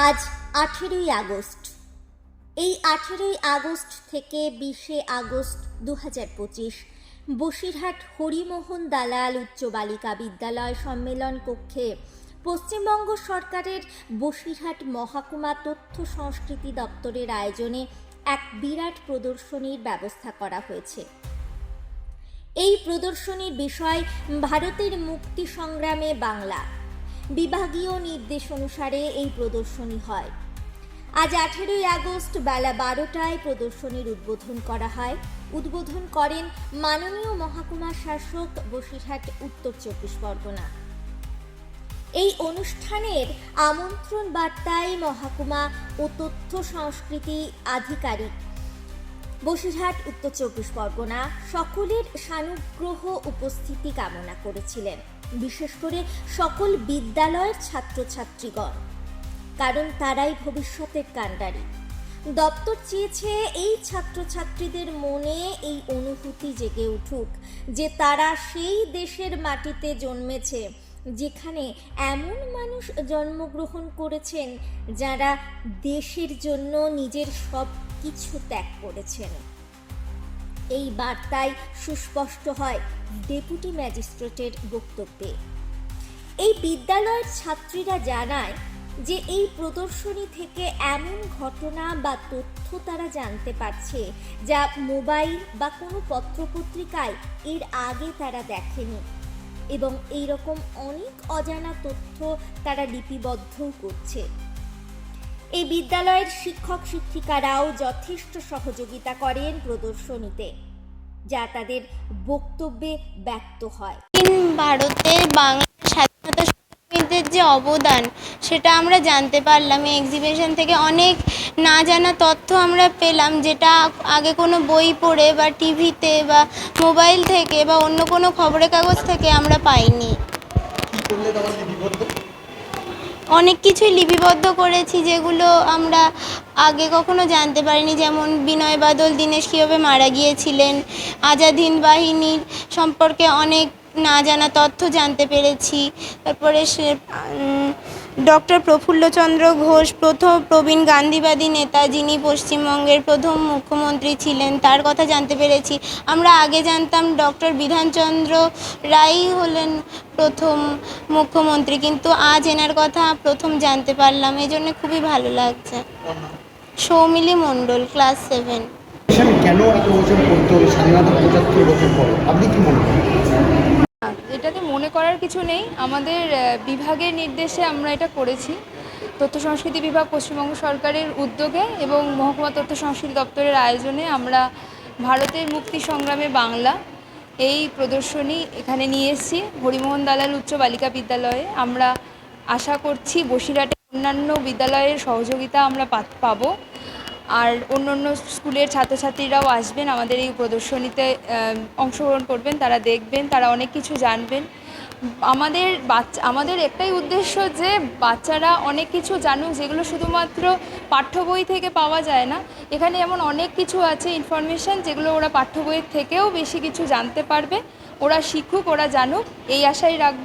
আজ 18ই আগস্ট। এই 18ই আগস্ট থেকে 20শে আগস্ট 2025 বসিরহাট হরিমোহন দালাল উচ্চ বালিকা বিদ্যালয় সম্মেলন কক্ষে পশ্চিমবঙ্গ সরকারের বসিরহাট মহকুমা তথ্য সংস্কৃতি দপ্তরের আয়োজনে এক বিরাট প্রদর্শনীর ব্যবস্থা করা হয়েছে। এই প্রদর্শনীর বিষয় ভারতের মুক্তি সংগ্রামে বাংলা। বিভাগীয় নির্দেশ অনুসারে এই প্রদর্শনী হয়। আজ 18ই আগস্ট বেলা 12টায় প্রদর্শনীর উদ্বোধন করা হয়। উদ্বোধন করেন মাননীয় মহকুমা শাসক বসিরহাট উত্তর 24 পরগনা। এই অনুষ্ঠানের আমন্ত্রণ বার্তায় মহকুমা ও তথ্য সংস্কৃতি আধিকারিক বসিরহাট উত্তর 24 পরগনা সকলের সানুগ্রহ উপস্থিতি কামনা করেছিলেন, বিশেষ করে সকল বিদ্যালয়ের ছাত্রছাত্রীগণ, কারণ তারাই ভবিষ্যতের কাণ্ডারি। দপ্তর চেয়েছে এই ছাত্রছাত্রীদের মনে এই অনুভূতি জেগে উঠুক যে তারা সেই দেশের মাটিতে জন্মেছে যেখানে এমন মানুষ জন্মগ্রহণ করেছেন যারা দেশের জন্য নিজের সব কিছু ত্যাগ করেছেন। এই বার্তায় সুস্পষ্ট হয় ডেপুটি ম্যাজিস্ট্রেটের বক্তব্যে। এই বিদ্যালয়ের ছাত্রীরা জানায় যে এই প্রদর্শনী থেকে এমন ঘটনা বা তথ্য তারা জানতে পারছে যা মোবাইল বা কোনো পত্রপত্রিকায় এর আগে তারা দেখেনি, এবং এই রকম অনেক অজানা তথ্য তারা লিপিবদ্ধও করছে। এই বিদ্যালয়ের শিক্ষক শিক্ষিকারাও যথেষ্ট সহযোগিতা করেন প্রদর্শনীতে, যা তাদের বক্তব্যে ব্যক্ত হয়। ভারতে বাংলা স্বাধীনতা সংগ্রামীদের যে অবদান সেটা আমরা জানতে পারলাম। এই এক্সিবিশন থেকে অনেক না জানা তথ্য আমরা পেলাম, যেটা আগে কোনো বই পড়ে বা টিভিতে বা মোবাইল থেকে বা অন্য কোনো খবরের কাগজ থেকে আমরা পাইনি। অনেক কিছুই লিপিবদ্ধ করেছি যেগুলো আমরা আগে কখনো জানতে পারিনি, যেমন বিনয় বাদল দীনেশ কীভাবে মারা গিয়েছিলেন, আজাদ হিন্দ বাহিনীর সম্পর্কে অনেক না জানা তথ্য জানতে পেরেছি। তারপরে ডক্টর প্রফুল্লচন্দ্র ঘোষ, প্রথম প্রবীণ গান্ধীবাদী নেতা, যিনি পশ্চিমবঙ্গের প্রথম মুখ্যমন্ত্রী ছিলেন, তার কথা জানতে পেরেছি। আমরা আগে জানতাম ডক্টর বিধানচন্দ্র রায় হলেন প্রথম মুখ্যমন্ত্রী, কিন্তু আজ এনার কথা প্রথম জানতে পারলাম। এই জন্য খুবই ভালো লাগছে। সৌমিলি মণ্ডল, ক্লাস 7। কেন এত বছর পড়তে হবে স্বাধীনতা 75 বছর পর? আপনি কি মনে করেন? এটাতে মনে করার কিছু নেই, আমাদের বিভাগের নির্দেশে আমরা এটা করেছি। তথ্য সংস্কৃতি বিভাগ পশ্চিমবঙ্গ সরকারের উদ্যোগে এবং মহকুমা তথ্য সংস্কৃতি দপ্তরের আয়োজনে আমরা ভারতের মুক্তি সংগ্রামে বাংলা এই প্রদর্শনী এখানে নিয়ে এসেছি হরিমোহন দালাল উচ্চ বালিকা বিদ্যালয়ে। আমরা আশা করছি বসিরহাটের অন্যান্য বিদ্যালয়ের সহযোগিতা আমরা পাবো, আর অন্য অন্য স্কুলের ছাত্রছাত্রীরাও আসবেন আমাদের এই প্রদর্শনীতে অংশগ্রহণ করবেন, তারা দেখবেন, তারা অনেক কিছু জানবেন। আমাদের একটাই উদ্দেশ্য যে বাচ্চারা অনেক কিছু জানুক যেগুলো শুধুমাত্র পাঠ্য বই থেকে পাওয়া যায় না। এখানে এমন অনেক কিছু আছে ইনফরমেশান যেগুলো ওরা পাঠ্য বইয়ের থেকেও বেশি কিছু জানতে পারবে। ওরা শিখুক, ওরা জানুক, এই আশাই রাখবো।